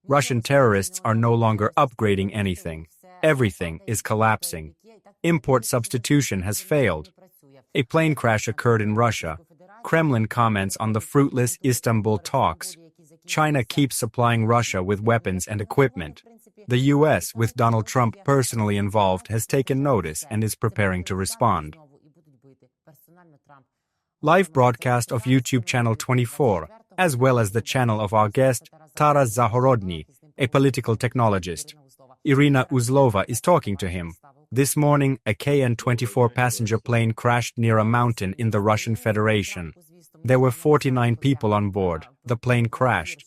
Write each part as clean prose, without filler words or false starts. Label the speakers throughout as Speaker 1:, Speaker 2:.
Speaker 1: Russian terrorists are no longer upgrading anything. Everything is collapsing. Import substitution has failed. A plane crash occurred in Russia. Kremlin comments on the fruitless Istanbul talks. China keeps supplying Russia with weapons and equipment. The US, with Donald Trump personally involved, has taken notice and is preparing to respond. Live broadcast of YouTube channel 24, as well as the channel of our guest, Taras Zahorodny, a political technologist. Irina Uzlova is talking to him. This morning, a KN-24 passenger plane crashed near a mountain in the Russian Federation. There were 49 people on board. The plane crashed.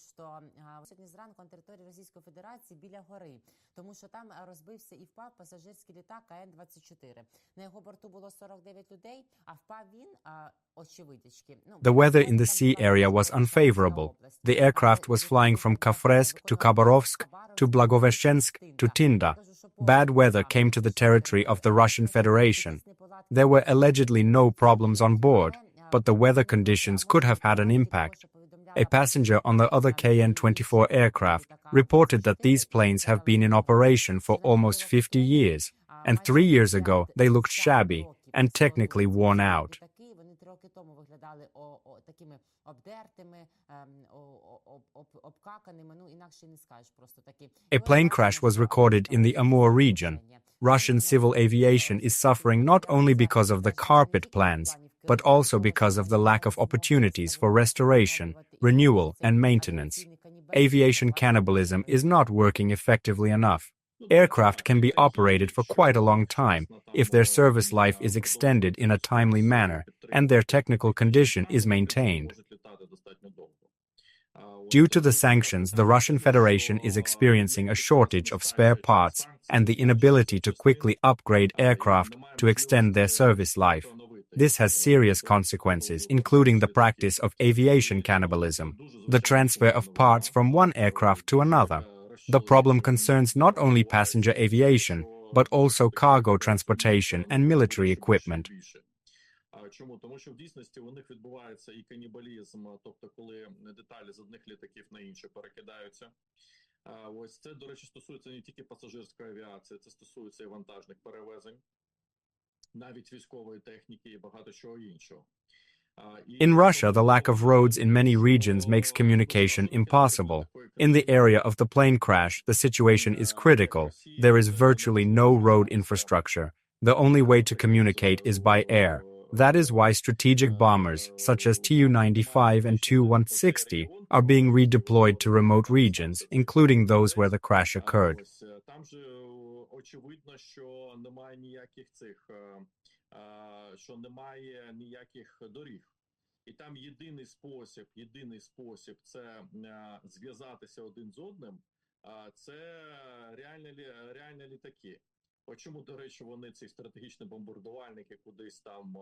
Speaker 1: The weather in the sea area was unfavorable. The aircraft was flying from Kafresk to Khabarovsk to Blagoveshchensk to Tinda. Bad weather came to the territory of the Russian Federation. There were allegedly no problems on board, but the weather conditions could have had an impact. A passenger on the other KN-24 aircraft reported that these planes have been in operation for almost 50 years, and 3 years ago they looked shabby and technically worn out. A plane crash was recorded in the Amur region. Russian civil aviation is suffering not only because of the carpet plans, but also because of the lack of opportunities for restoration, renewal, and maintenance. Aviation cannibalism is not working effectively enough. Aircraft can be operated for quite a long time if their service life is extended in a timely manner and their technical condition is maintained. Due to the sanctions, the Russian Federation is experiencing a shortage of spare parts and the inability to quickly upgrade aircraft to extend their service life. This has serious consequences, including the practice of aviation cannibalism, the transfer of parts from one aircraft to another. The problem concerns not only passenger aviation, but also cargo transportation and military equipment.
Speaker 2: Чому? Тому що в дійсності у них відбувається і канібалізм, тобто коли деталі з одних літаків на інші перекидаються. Ось це, до речі, стосується не тільки пасажирської авіації, це стосується і вантажних перевезень, навіть військової техніки і багато чого іншого.
Speaker 1: In Russia, the lack of roads in many regions makes communication impossible. In the area of the plane crash, the situation is critical. There is virtually no road infrastructure. The only way to communicate is by air. That is why strategic bombers, such as Tu-95 and Tu-160, are being redeployed to remote regions, including those where the crash occurred.
Speaker 2: І там єдиний спосіб це зв'язатися один з одним, це реальні літаки. Чому, до речі, вони ці стратегічні бомбардувальники кудись там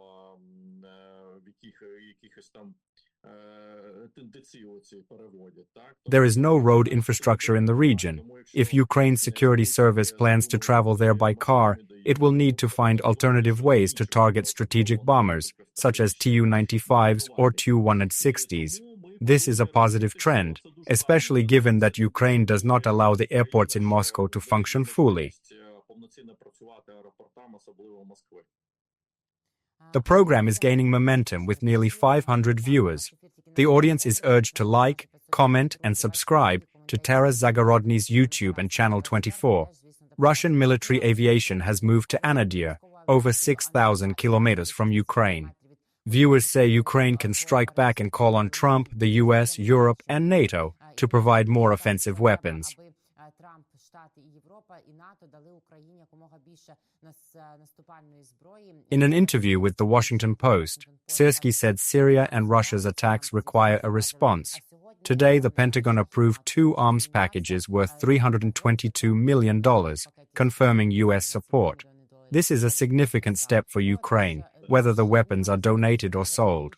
Speaker 2: в якихось там тенденції оці переводять, так?
Speaker 1: There is no road infrastructure in the region. If Ukraine's security service plans to travel there by car, it will need to find alternative ways to target strategic bombers, such as Tu-95s or Tu-160s. This is a positive trend, especially given that Ukraine does not allow the airports in Moscow to function fully. The program is gaining momentum with nearly 500 viewers. The audience is urged to like, comment, and subscribe to Taras Zagorodny's YouTube and Channel 24. Russian military aviation has moved to Anadyr, over 6,000 kilometers from Ukraine. Viewers say Ukraine can strike back and call on Trump, the US, Europe, and NATO to provide more offensive weapons. In an interview with The Washington Post, Syrskyi said Syria and Russia's attacks require a response. Today, the Pentagon approved 2 arms packages worth $322 million, confirming U.S. support. This is a significant step for Ukraine, whether the weapons are donated or sold.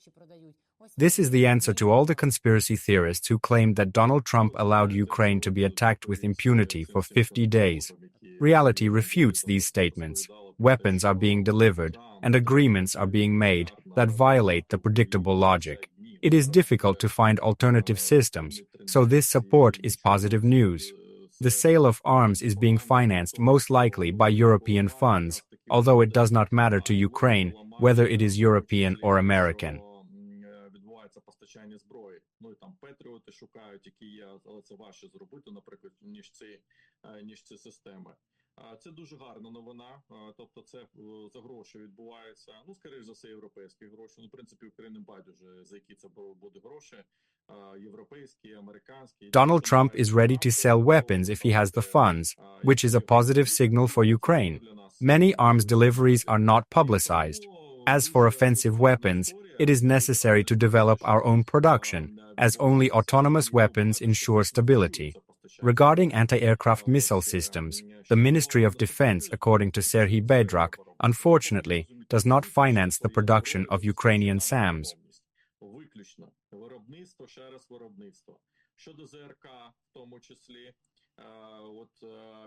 Speaker 1: This is the answer to all the conspiracy theorists who claimed that Donald Trump allowed Ukraine to be attacked with impunity for 50 days. Reality refutes these statements. Weapons are being delivered, and agreements are being made that violate the predictable logic. It is difficult to find alternative systems, So this support is positive news. The sale of arms is being financed most likely by European funds, although it does not matter to Ukraine whether it is European or American.
Speaker 2: Відбувається постачання зброї. Ну і там Петріоти шукають, які є, але це важче зробити, наприклад, ніж ці системи. Це дуже гарна новина, тобто це за гроші відбувається, ну, скоріш за все, європейські гроші. Ну, в принципі, Україні байдуже, за які це будуть гроші, європейські, американські.
Speaker 1: Donald Trump is ready to sell weapons if he has the funds, which is a positive signal for Ukraine. Many arms deliveries are not publicized. As for offensive weapons, it is necessary to develop our own production, as only autonomous weapons ensure stability. Regarding anti-aircraft missile systems, the Ministry of Defense, according to Serhiy Bedrak, unfortunately, does not finance the production of Ukrainian SAMs.
Speaker 2: Щодо ЗРК, в тому числі,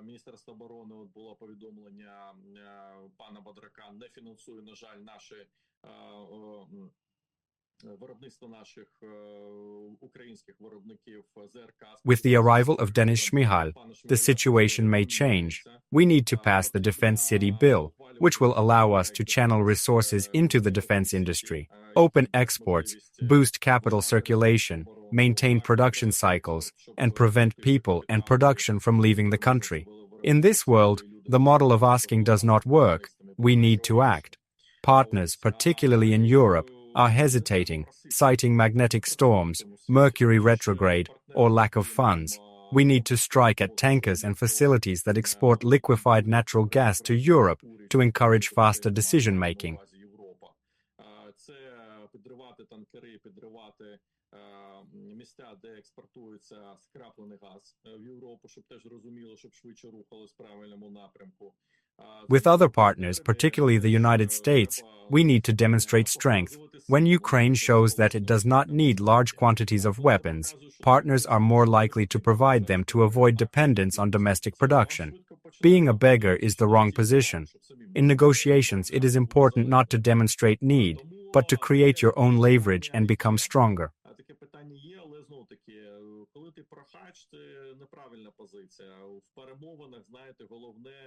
Speaker 2: Міністерство оборони було повідомлення пана Бадрака, не фінансує, на жаль, наші виробництво наших українських виробників ЗРК.
Speaker 1: With the arrival of Denis Shmyhal, the situation may change. We need to pass the Defense City Bill, which will allow us to channel resources into the defense industry, open exports, boost capital circulation, maintain production cycles, and prevent people and production from leaving the country. In this world, the model of asking does not work. We need to act. Partners, particularly in Europe, are hesitating, citing magnetic storms, Mercury retrograde, or lack of funds. We need to strike at tankers and facilities that export liquefied natural gas to Europe to encourage faster decision-making.
Speaker 2: Місця, де експортується скраплений газ в Європу, щоб теж розуміло, щоб швидше рухалось в правильному напрямку.
Speaker 1: With other partners, particularly the United States, we need to demonstrate strength. When Ukraine shows that it does not need large quantities of weapons, partners are more likely to provide them to avoid dependence on domestic production. Being a beggar is the wrong position. In negotiations, it is important not to demonstrate need, but to create your own leverage and become stronger.
Speaker 2: Коли ти прохач, це неправильна позиція. В перемовинах, знаєте, головне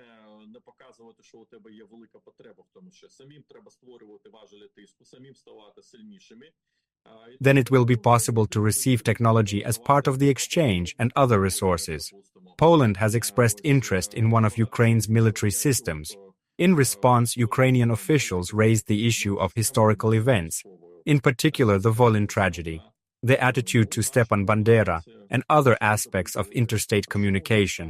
Speaker 2: не показувати, що у тебе є велика потреба в тому, що самим треба створювати важелі тиску, самим ставати сильнішими.
Speaker 1: Then it will be possible to receive technology as part of the exchange and other resources. Poland has expressed interest in one of Ukraine's military systems. In response, Ukrainian officials raised the issue of historical events, in particular the Volyn tragedy, the attitude to Stepan Bandera, and other aspects of interstate communication.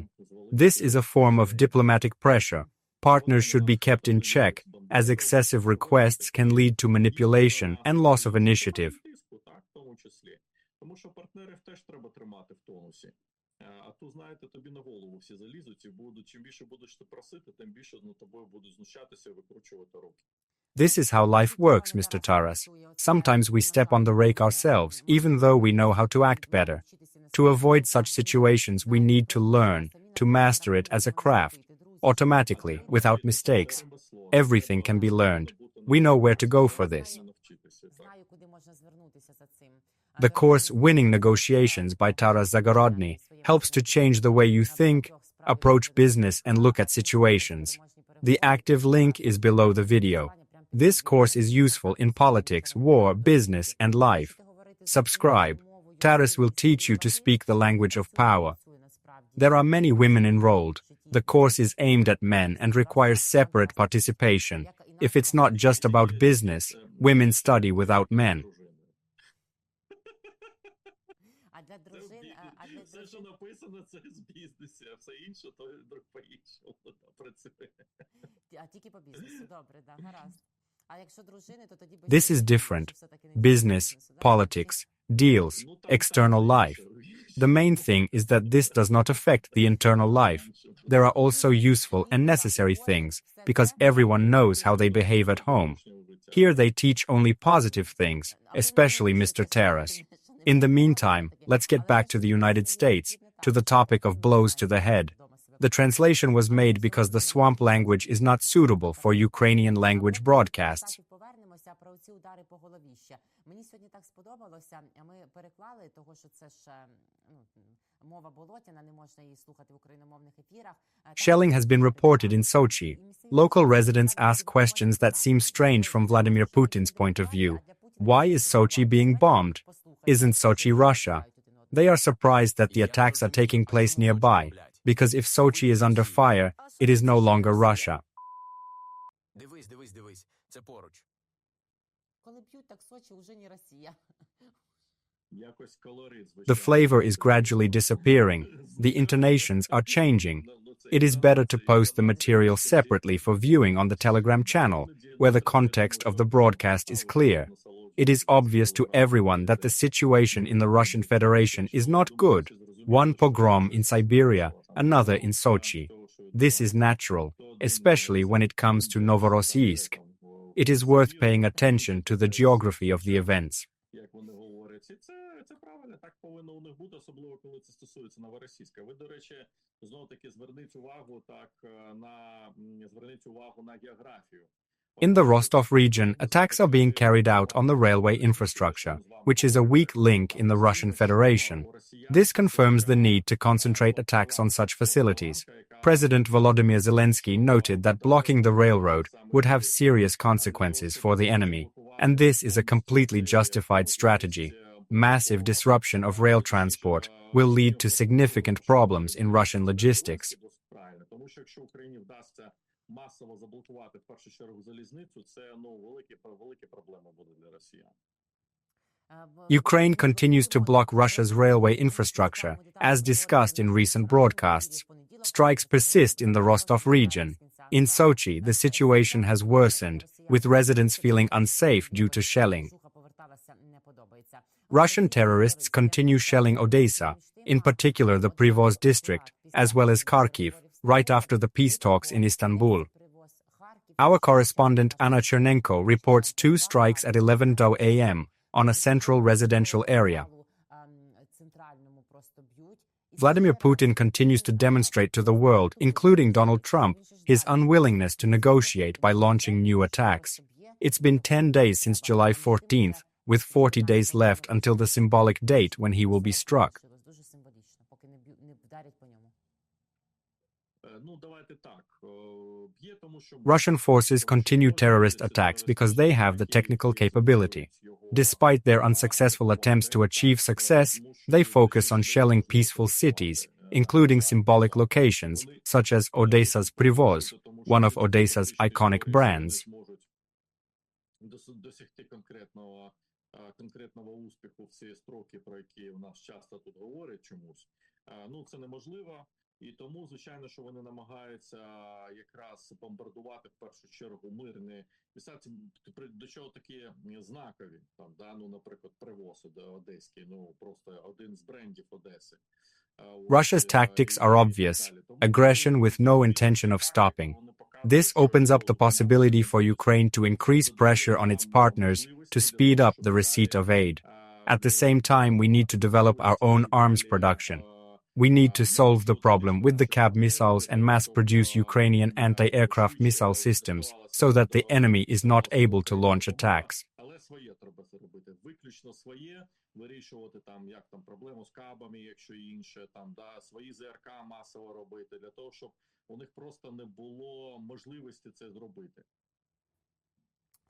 Speaker 1: This is a form of diplomatic pressure. Partners should be kept in check, as excessive requests can lead to manipulation and loss of initiative.
Speaker 2: Тому що партнерів теж треба тримати в тонусі. А то, знаєте, тобі на голову всі залізуть і будуть, чим більше будеш ти просити, тим більше над тобою будуть знущатися і викручувати руки.
Speaker 1: This is how life works, Mr. Taras. Sometimes we step on the rake ourselves, even though we know how to act better. To avoid such situations, we need to learn, to master it as a craft, automatically, without mistakes. Everything can be learned. We know where to go for this. The course Winning Negotiations by Taras Zagorodny helps to change the way you think, approach business, and look at situations. The active link is below the video. This course is useful in politics, war, business, and life. Subscribe. Taras will teach you to speak the language of power. There are many women enrolled. The course is aimed at men and requires separate participation. If it's not just about business, women study without men.
Speaker 2: Все, що написано, це з бізнесу, а все інше, то по-іншому працює.
Speaker 3: А тільки по бізнесу, добре, да, гаразд. А якщо дружини, то тоді...
Speaker 1: This is different. Business, politics, deals, external life. The main thing is that this does not affect the internal life. There are also useful and necessary things, because everyone knows how they behave at home. Here they teach only positive things, especially Mr. Taras. In the meantime, let's get back to the United States, to the topic of blows to the head. The translation was made because the swamp language is not suitable for Ukrainian language broadcasts.
Speaker 3: оці удари по голові ще. Мені сьогодні так сподобалося, ми переклали, того, що це ж мова болотяна, не можна її слухати в україномовних ефірах.
Speaker 1: Shelling has been reported in Sochi. Local residents ask questions that seem strange from Vladimir Putin's point of view. Why is Sochi being bombed? Isn't Sochi Russia? They are surprised that the attacks are taking place nearby, because if Sochi is under fire, it is no longer Russia.
Speaker 4: Це поруч.
Speaker 3: Коли б'ють, так Сочі вже не Росія.
Speaker 1: The flavor is gradually disappearing. The intonations are changing. It is better to post the material separately for viewing on the Telegram channel, where the context of the broadcast is clear. It is obvious to everyone that the situation in the Russian Federation is not good. One pogrom in Siberia, another in Sochi. This is natural, especially when it comes to Novorossiysk. It is worth paying attention to the geography of the events.
Speaker 2: Як вони говорять, і це правильно, так повинно у них бути, особливо коли це стосується Новоросійська. Ви, до речі, знову-таки зверніть увагу на географію.
Speaker 1: In the Rostov region, attacks are being carried out on the railway infrastructure, which is a weak link in the Russian Federation. This confirms the need to concentrate attacks on such facilities. President Volodymyr Zelensky noted that blocking the railroad would have serious consequences for the enemy, and this is a completely justified strategy. Massive disruption of rail transport will lead to significant problems in Russian logistics.
Speaker 2: Тому що якщо Україні вдасться масово заблокувати в першу чергу залізницю, це великі проблеми буде для росіян.
Speaker 1: Ukraine continues to block Russia's railway infrastructure, as discussed in recent broadcasts. Strikes persist in the Rostov region. In Sochi, the situation has worsened, with residents feeling unsafe due to shelling. Russian terrorists continue shelling Odessa, in particular the Privoz district, as well as Kharkiv, right after the peace talks in Istanbul. Our correspondent Anna Chernenko reports 2 strikes at 11 a.m. on a central residential area. Vladimir Putin continues to demonstrate to the world, including Donald Trump, his unwillingness to negotiate by launching new attacks. It's been 10 days since July 14th, with 40 days left until the symbolic date when he will be struck. Russian forces continue terrorist attacks because they have the technical capability. Despite their unsuccessful attempts to achieve success, they focus on shelling peaceful cities, including symbolic locations such as Odessa's Privoz, one of Odessa's iconic brands.
Speaker 2: Конкретного успіху в ці строки, про які у нас часто тут говорять чомусь, це неможливо. І тому, звичайно, що вони намагаються якраз бомбардувати в першу чергу мирні місця, до чого такі знакові, наприклад, Привоз одеський, просто один з брендів Одеси.
Speaker 1: Russia's tactics are obvious: aggression with no intention of stopping. This opens up the possibility for Ukraine to increase pressure on its partners to speed up the receipt of aid. At the same time, we need to develop our own arms production. We need to solve the problem with the CAB missiles and mass-produce Ukrainian anti-aircraft missile systems so that the enemy is not able to launch attacks.
Speaker 2: Виключно своє, вирішувати як проблему з кабами, якщо інше, свої ЗРК масово робити, для того, щоб у них просто не було можливості це зробити.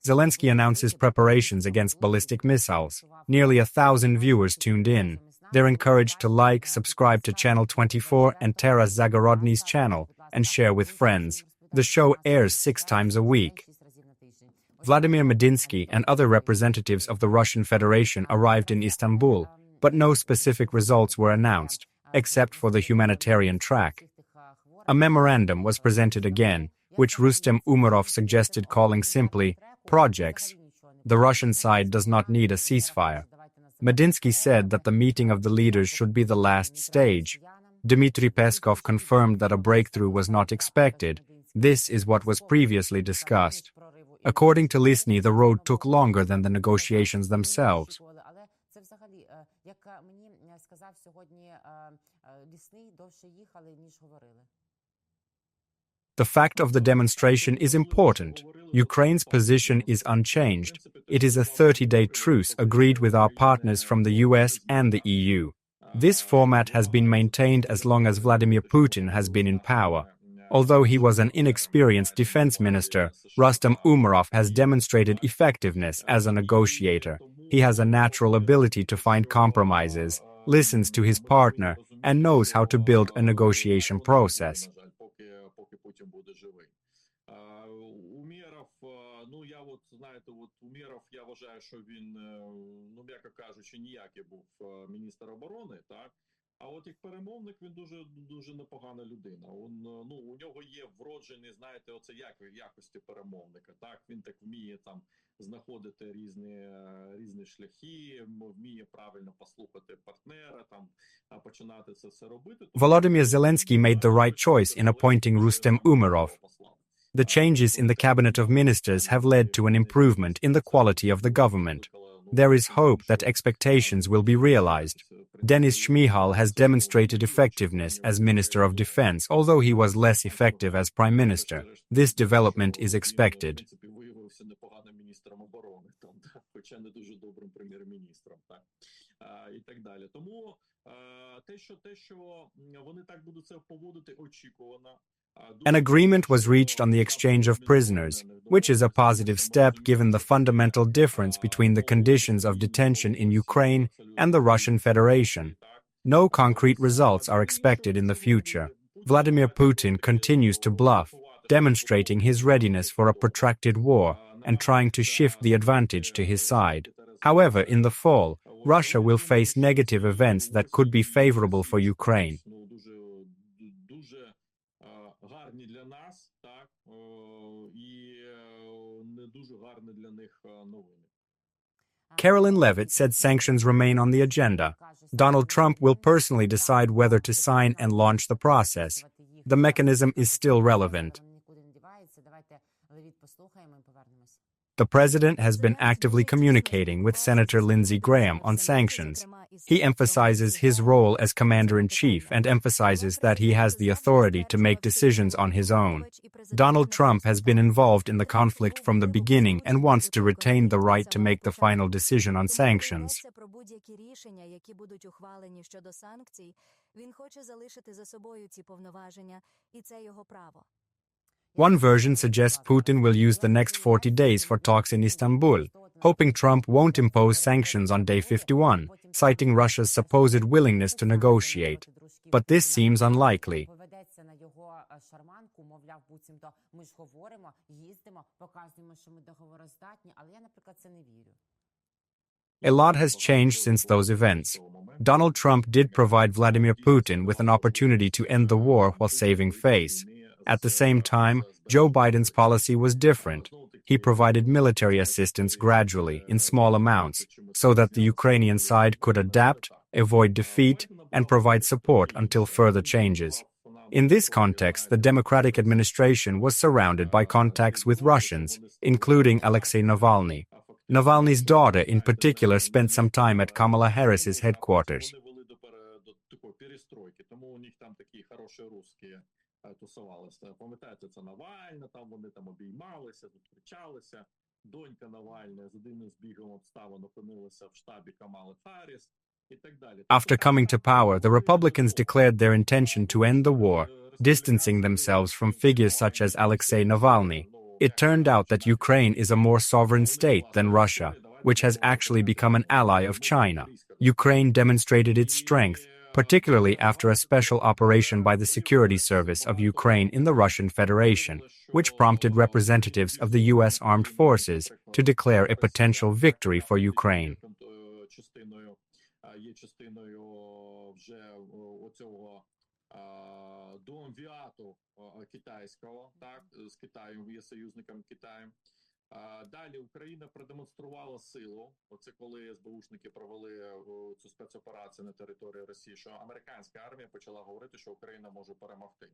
Speaker 1: Zelensky announces preparations against ballistic missiles. Nearly 1,000 viewers tuned in. They're encouraged to like, subscribe to Channel 24 and Taras Zagorodny's channel, and share with friends. The show airs 6 times a week. Vladimir Medinsky and other representatives of the Russian Federation arrived in Istanbul, but no specific results were announced, except for the humanitarian track. A memorandum was presented again, which Rustem Umerov suggested calling simply projects. The Russian side does not need a ceasefire. Medinsky said that the meeting of the leaders should be the last stage. Dmitry Peskov confirmed that a breakthrough was not expected. This is what was previously discussed. According to Lisny, the road took longer than the negotiations themselves. The fact of the demonstration is important. Ukraine's position is unchanged. It is a 30-day truce agreed with our partners from the US and the EU. This format has been maintained as long as Vladimir Putin has been in power. Although he was an inexperienced defense minister, Rustem Umerov has demonstrated effectiveness as a negotiator. He has a natural ability to find compromises, listens to his partner, and knows how to build a negotiation process.
Speaker 2: Умєров, я вважаю, що він, м'яко кажучи, ніякий був міністр оборони, так? А от як перемовник він дуже непогана людина. У нього є вроджений, знаєте, оце якості перемовника, так? Він так вміє там знаходити різні шляхи, вміє правильно послухати партнера, там починати це все робити.
Speaker 1: Volodymyr Zelensky made the right choice in appointing Rustem Umerov. The changes in the cabinet of ministers have led to an improvement in the quality of the government. There is hope that expectations will be realized. Denis Shmyhal has demonstrated effectiveness as Minister of Defense, although he was less effective as Prime Minister. This development is expected.
Speaker 2: І так далі. Тому те, що вони так будуть це поводити, очікувано.
Speaker 1: An agreement was reached on the exchange of prisoners, which is a positive step given the fundamental difference between the conditions of detention in Ukraine and the Russian Federation. No concrete results are expected in the future. Vladimir Putin continues to bluff, demonstrating his readiness for a protracted war and trying to shift the advantage to his side. However, in the fall, Russia will face negative events that could be favorable for Ukraine. Carolyn Levitt said sanctions remain on the agenda. Donald Trump will personally decide whether to sign and launch the process. The mechanism is still relevant. The president has been actively communicating with Senator Lindsey Graham on sanctions. He emphasizes his role as commander-in-chief and emphasizes that he has the authority to make decisions on his own. Donald Trump has been involved in the conflict from the beginning and wants to retain the right to make the final decision on sanctions. One version suggests Putin will use the next 40 days for talks in Istanbul, hoping Trump won't impose sanctions on day 51, citing Russia's supposed willingness to negotiate. But this seems unlikely. A lot has changed since those events. Donald Trump did provide Vladimir Putin with an opportunity to end the war while saving face. At the same time, Joe Biden's policy was different. He provided military assistance gradually, in small amounts, so that the Ukrainian side could adapt, avoid defeat, and provide support until further changes. In this context, the Democratic administration was surrounded by contacts with Russians, including Alexei Navalny. Navalny's daughter, in particular, spent some time at Kamala Harris's headquarters.
Speaker 2: Пам'ятаєте, це Навальна, там вони там обіймалися, зустрічалися. Донька Навальна з одним збігом обставин опинилася в штабі Камали Харріс і так далі.
Speaker 1: After coming to power, the Republicans declared their intention to end the war, distancing themselves from figures such as Alexei Navalny. It turned out that Ukraine is a more sovereign state than Russia, which has actually become an ally of China. Ukraine demonstrated its strength, particularly after a special operation by the Security Service of Ukraine in the Russian Federation, which prompted representatives of the U.S. armed forces to declare a potential victory for Ukraine.
Speaker 2: Далі Україна продемонструвала силу. Оце коли СБУшники провели цю спецоперацію на території Росії, що американська армія почала говорити, що Україна може перемогти.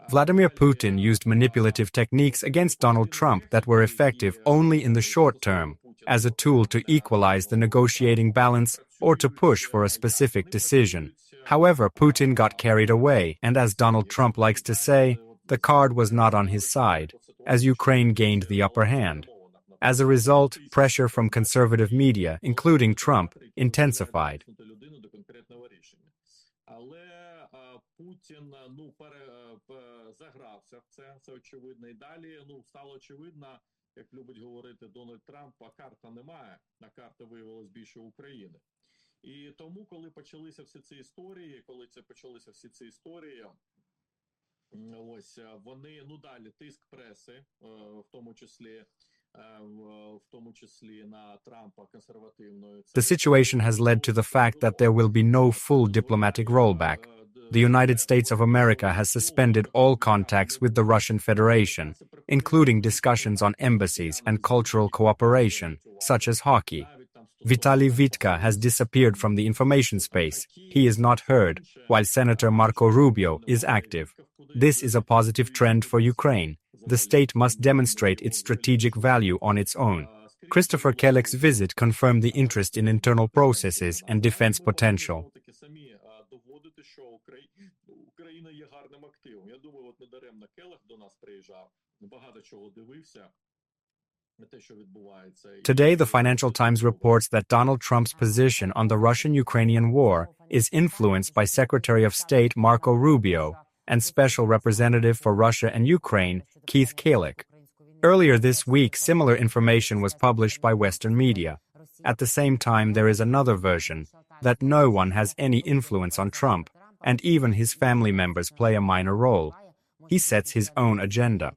Speaker 1: Vladimir Putin used manipulative techniques against Donald Trump that were effective only in the short term, as a tool to equalize the negotiating balance or to push for a specific decision. However, Putin got carried away, and as Donald Trump likes to say, the card was not on his side, as Ukraine gained the upper hand. As a result, pressure from conservative media, including Trump, intensified.
Speaker 2: Путін загрався в це очевидно. І далі стало очевидно, як любить говорити Дональд Трамп, а карта немає, а карта виявилась більше України. І тому, коли почалися всі ці історії, ось вони, далі тиск преси, в тому числі на Трампа консервативної.
Speaker 1: The situation has led to the fact that there will be no full diplomatic rollback. The United States of America has suspended all contacts with the Russian Federation, including discussions on embassies and cultural cooperation, such as hockey. Vitaly Vitka has disappeared from the information space. He is not heard, while Senator Marco Rubio is active. This is a positive trend for Ukraine. The state must demonstrate its strategic value on its own. Christopher Kellick's visit confirmed the interest in internal processes and defense potential.
Speaker 2: Україна є гарним активом. Я думаю, от недаремно Келлих до нас приїжджав, багато чого дивився.
Speaker 1: Today, the Financial Times reports that Donald Trump's position on the Russian-Ukrainian war is influenced by Secretary of State Marco Rubio and Special Representative for Russia and Ukraine, Keith Kellick. Earlier this week, similar information was published by Western media. At the same time, there is another version, that no one has any influence on Trump, and even his family members play a minor role. He sets his own agenda.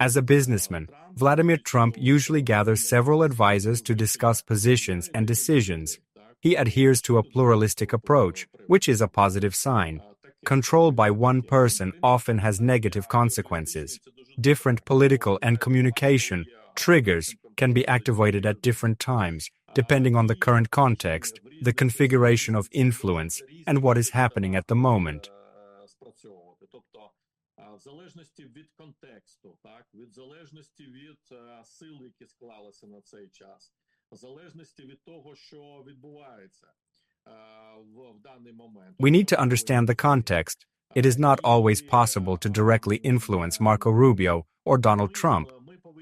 Speaker 1: As a businessman, Vladimir Trump usually gathers several advisors to discuss positions and decisions. He adheres to a pluralistic approach, which is a positive sign. Control by one person often has negative consequences. Different political and communication triggers can be activated at different times, depending on the current context, the configuration of influence, and what is happening at the moment.
Speaker 2: В залежності від контексту, від залежності від сил, які склалися на цей час, в залежності від того, що відбувається в даний момент.
Speaker 1: We need to understand the context. It is not always possible to directly influence Marco Rubio or Donald Trump,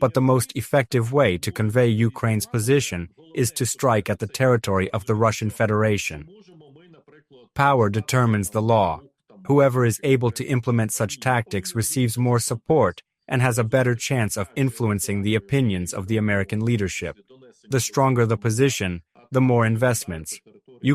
Speaker 1: but the most effective way to convey Ukraine's position is to strike at the territory of the Russian Federation. Power determines the law. Whoever is able to implement such tactics receives more support and has a better chance of influencing the opinions of the American leadership. The stronger the position, the more investments.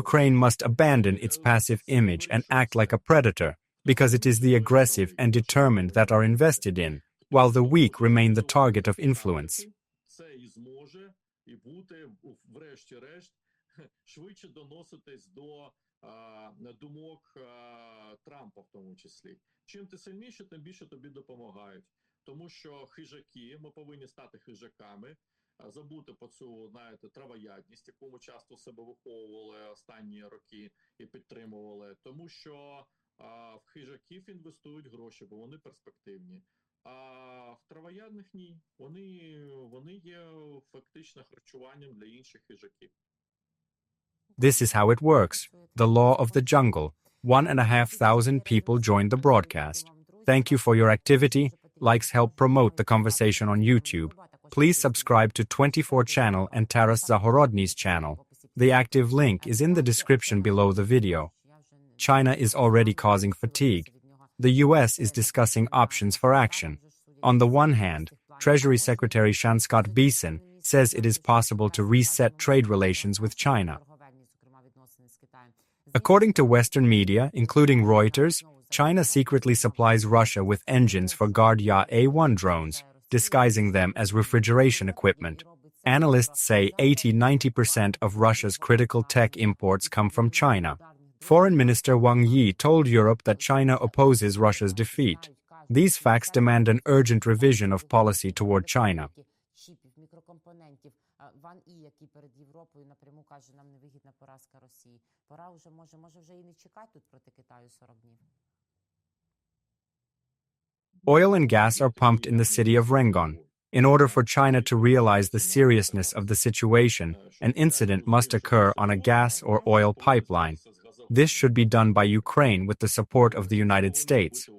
Speaker 1: Ukraine must abandon its passive image and act like a predator, because it is the aggressive and determined that are invested in, while the weak remain the target of influence.
Speaker 2: Швидше доноситись до думок Трампа в тому числі. Чим ти сильніше, тим більше тобі допомагають. Тому що хижаки, ми повинні стати хижаками, забути по цю, травоядність, яку ми часто в себе виховували останні роки і підтримували. Тому що в хижаків інвестують гроші, бо вони перспективні. А в травоядних ні. Вони є фактично харчуванням для інших хижаків.
Speaker 1: This is how it works. The law of the jungle. 1,500 people joined the broadcast. Thank you for your activity. Likes help promote the conversation on YouTube. Please subscribe to 24 channel and Taras Zahorodny's channel. The active link is in the description below the video. China is already causing fatigue. The US is discussing options for action. On the one hand, Treasury Secretary Scott Bessent says it is possible to reset trade relations with China. According to Western media, including Reuters, China secretly supplies Russia with engines for Guardia A1 drones, disguising them as refrigeration equipment. Analysts say 80-90% of Russia's critical tech imports come from China. Foreign Minister Wang Yi told Europe that China opposes Russia's defeat. These facts demand an urgent revision of policy toward China.
Speaker 3: Ван І, який перед Європою напряму каже, нам невигідна поразка Росії. Пора вже, може вже і не чекати тут проти Китаю 40 днів.
Speaker 1: Oil and gas are pumped in the city of Rengon. In order for China to realize the seriousness of the situation, an incident must occur on a gas or oil pipeline. This should be done by Ukraine with the support of the United States.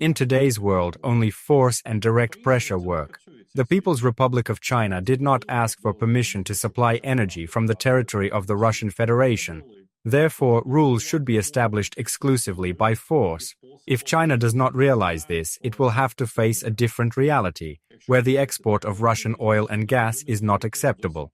Speaker 1: In today's world, only force and direct pressure work. The People's Republic of China did not ask for permission to supply energy from the territory of the Russian Federation. Therefore, rules should be established exclusively by force. If China does not realize this, it will have to face a different reality, where the export of Russian oil and gas is not acceptable.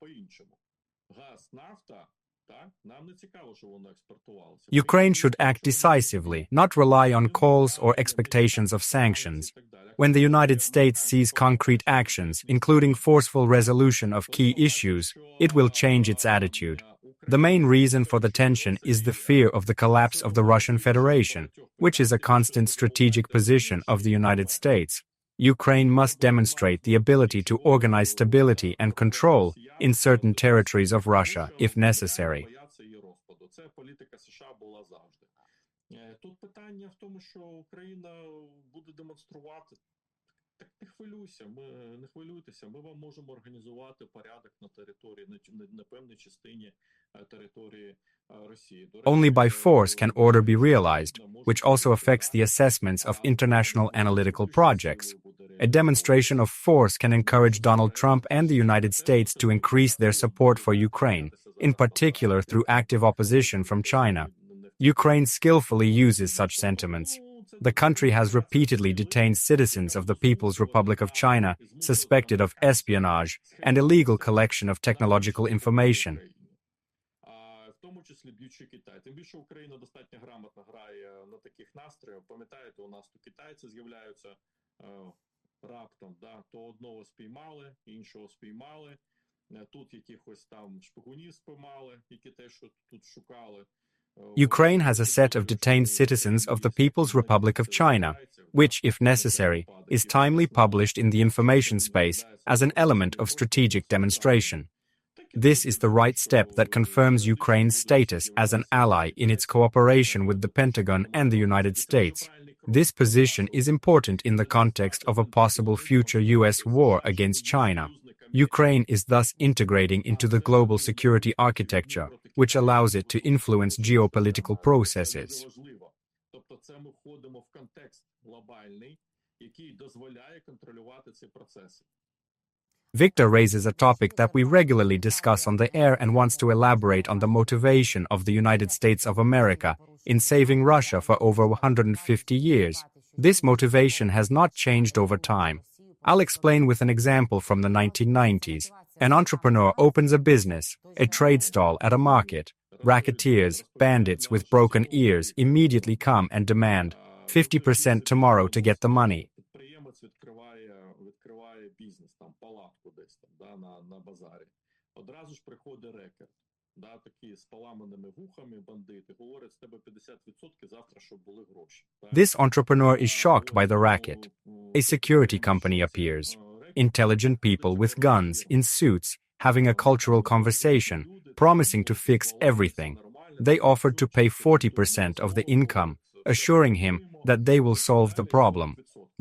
Speaker 1: Ukraine should act decisively, not rely on calls or expectations of sanctions. When the United States sees concrete actions, including forceful resolution of key issues, it will change its attitude. The main reason for the tension is the fear of the collapse of the Russian Federation, which is a constant strategic position of the United States. Ukraine must demonstrate the ability to organize stability and control in certain territories of Russia, if necessary.
Speaker 2: Тут питання в тому, що Україна буде демонструвати. Так не хвилюйся, не хвилюйтеся, ми вам можемо організувати порядок на території, на певній частині території Росії.
Speaker 1: Only by force can order be realized, which also affects the assessments of international analytical projects. A demonstration of force can encourage Donald Trump and the United States to increase their support for Ukraine, in particular through active opposition from China. Ukraine skillfully uses such sentiments. The country has repeatedly detained citizens of the People's Republic of China suspected of espionage and illegal collection of technological information.
Speaker 2: В тому числі б'ючи Китай. Тим більше Україна достатньо грамотно грає на таких настроях. Пам'ятаєте, у нас то китайці з'являються раптом, да, то одного спіймали, іншого спіймали. Тут якихось там шпигунів спіймали, які теж тут шукали.
Speaker 1: Ukraine has a set of detained citizens of the People's Republic of China, which, if necessary, is timely published in the information space as an element of strategic demonstration. This is the right step that confirms Ukraine's status as an ally in its cooperation with the Pentagon and the United States. This position is important in the context of a possible future U.S. war against China. Ukraine is thus integrating into the global security architecture, which allows it to influence geopolitical processes.
Speaker 2: Тобто це ми входимо в контекст глобальний, який дозволяє контролювати ці процеси.
Speaker 1: Victor raises a topic that we regularly discuss on the air and wants to elaborate on the motivation of the United States of America in saving Russia for over 150 years. This motivation has not changed over time. I'll explain with an example from the 1990s. An entrepreneur opens a business, a trade stall at a market. Racketeers, bandits with broken ears immediately come and demand 50% tomorrow to get the money.
Speaker 2: Підприємець відкриває бізнес, там палатку десь там, да, на базарі. Одразу ж приходить рекет, да, такі з поламаними вухами бандити, говорять, з тебе 50% завтра, щоб були гроші.
Speaker 1: This entrepreneur is shocked by the racket. A security company appears. Intelligent people with guns, in suits, having a cultural conversation, promising to fix everything. They offered to pay 40% of the income, assuring him that they will solve the problem.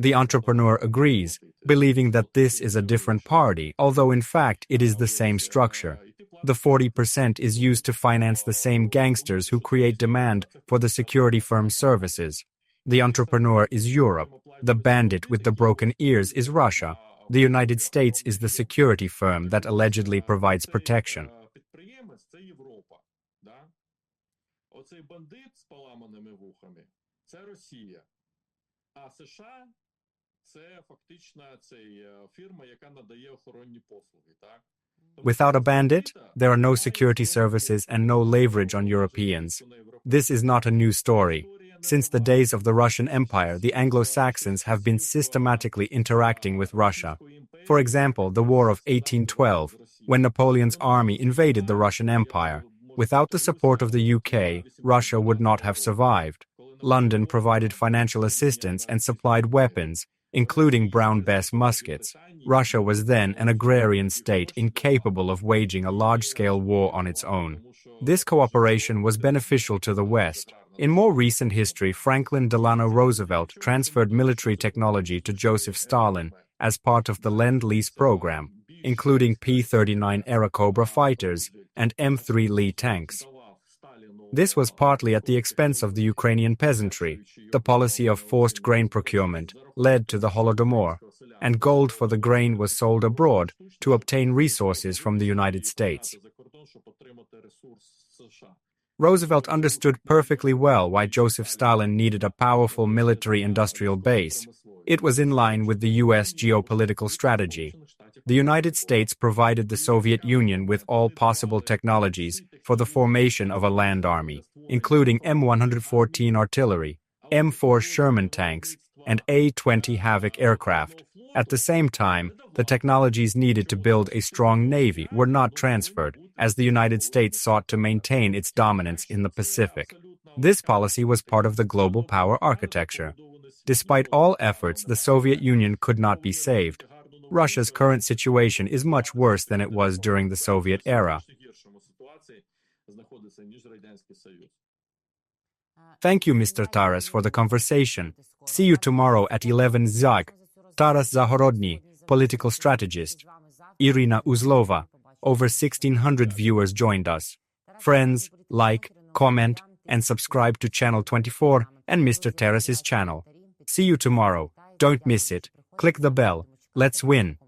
Speaker 1: The entrepreneur agrees, believing that this is a different party, although in fact it is the same structure. The 40% is used to finance the same gangsters who create demand for the security firm's services. The entrepreneur is Europe. The bandit with the broken ears is Russia. The United States is the security firm that allegedly provides protection.
Speaker 2: Підприємець – це Європа, да? Оцей бандит з поламаними вухами – це Росія. А США – це фактично фірма, яка надає охоронні послуги, так?
Speaker 1: Without a bandit, there are no security services and no leverage on Europeans. This is not a new story. Since the days of the Russian Empire, the Anglo-Saxons have been systematically interacting with Russia. For example, the War of 1812, when Napoleon's army invaded the Russian Empire. Without the support of the UK, Russia would not have survived. London provided financial assistance and supplied weapons, including Brown Bess muskets. Russia was then an agrarian state incapable of waging a large-scale war on its own. This cooperation was beneficial to the West. In more recent history, Franklin Delano Roosevelt transferred military technology to Joseph Stalin, as part of the Lend-Lease program, including P-39 Cobra fighters and M3 Lee tanks. This was partly at the expense of the Ukrainian peasantry. The policy of forced grain procurement led to the Holodomor, and gold for the grain was sold abroad to obtain resources from the United States. Roosevelt understood perfectly well why Joseph Stalin needed a powerful military-industrial base. It was in line with the U.S. geopolitical strategy. The United States provided the Soviet Union with all possible technologies for the formation of a land army, including M114 artillery, M4 Sherman tanks, and A-20 Havoc aircraft. At the same time, the technologies needed to build a strong navy were not transferred, as the United States sought to maintain its dominance in the Pacific. This policy was part of the global power architecture. Despite all efforts, the Soviet Union could not be saved. Russia's current situation is much worse than it was during the Soviet era. Thank you, Mr. Taras, for the conversation. See you tomorrow at 11 Zag. Taras Zahorodny, political strategist. Irina Uzlova. Over 1,600 viewers joined us. Friends, like, comment, and subscribe to Channel 24 and Mr. Taras's channel. See you tomorrow. Don't miss it. Click the bell. Let's win.